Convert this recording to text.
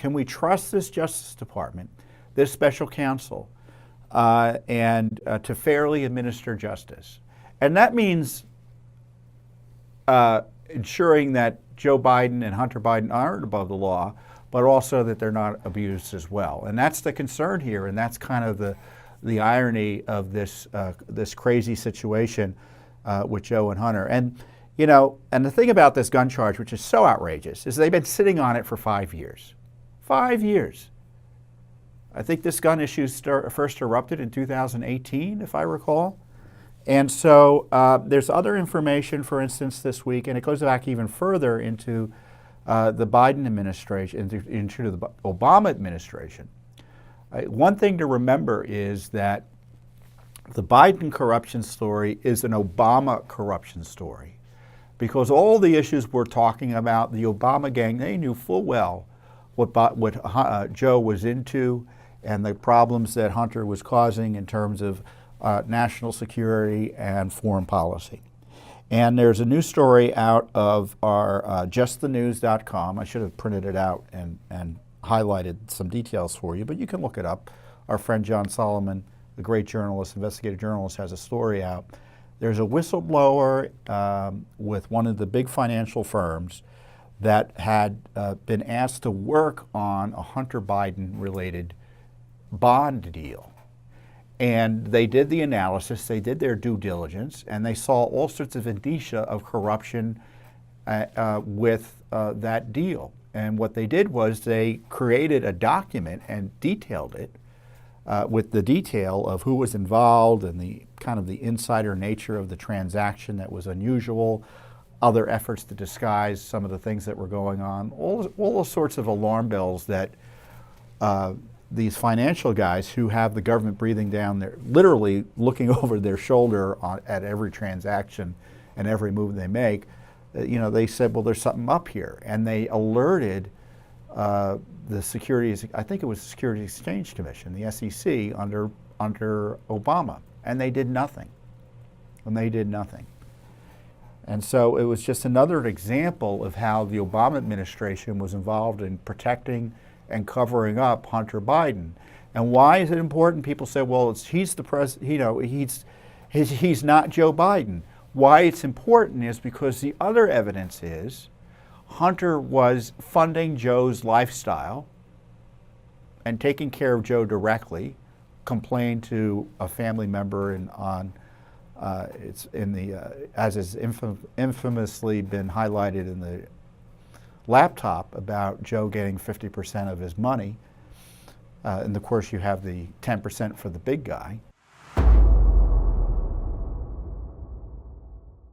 Can we trust this Justice Department, this special counsel, and to fairly administer justice? And that means ensuring that Joe Biden and Hunter Biden aren't above the law, but also that they're not abused as well. And that's the concern here, and that's kind of the irony of this this crazy situation with Joe and Hunter. And you know, and the thing about this gun charge, which is so outrageous, is they've been sitting on it for 5 years. 5 years. I think this gun issue first erupted in 2018, if I recall. And so there's other information, for instance, this week, and it goes back even further into the Biden administration, into the Obama administration. One thing to remember is that the Biden corruption story is an Obama corruption story, because all the issues we're talking about, the Obama gang, they knew full well what Joe was into and the problems that Hunter was causing in terms of national security and foreign policy. And there's a new story out of our justthenews.com. I should have printed it out and highlighted some details for you, but you can look it up. Our friend John Solomon, the great journalist, investigative journalist, has a story out. There's a whistleblower with one of the big financial firms that had been asked to work on a Hunter Biden-related bond deal. And they did the analysis, they did their due diligence, and they saw all sorts of indicia of corruption with that deal. And what they did was they created a document and detailed it with the detail of who was involved and the kind of the insider nature of the transaction that was unusual, other efforts to disguise some of the things that were going on, all those sorts of alarm bells that these financial guys who have the government breathing down their, literally looking over their shoulder at every transaction and every move they make, you know, they said, well, there's something up here. And they alerted the Securities, I think it was the Securities Exchange Commission, the SEC, under Obama. And they did nothing. And they did nothing. And so it was just another example of how the Obama administration was involved in protecting and covering up Hunter Biden. And why is it important? People say, well, he's the president, you know, he's not Joe Biden. Why it's important is because the other evidence is Hunter was funding Joe's lifestyle and taking care of Joe directly, complained to a family member as is infamously been highlighted in the laptop about Joe getting 50% of his money. And of course you have the 10% for the big guy.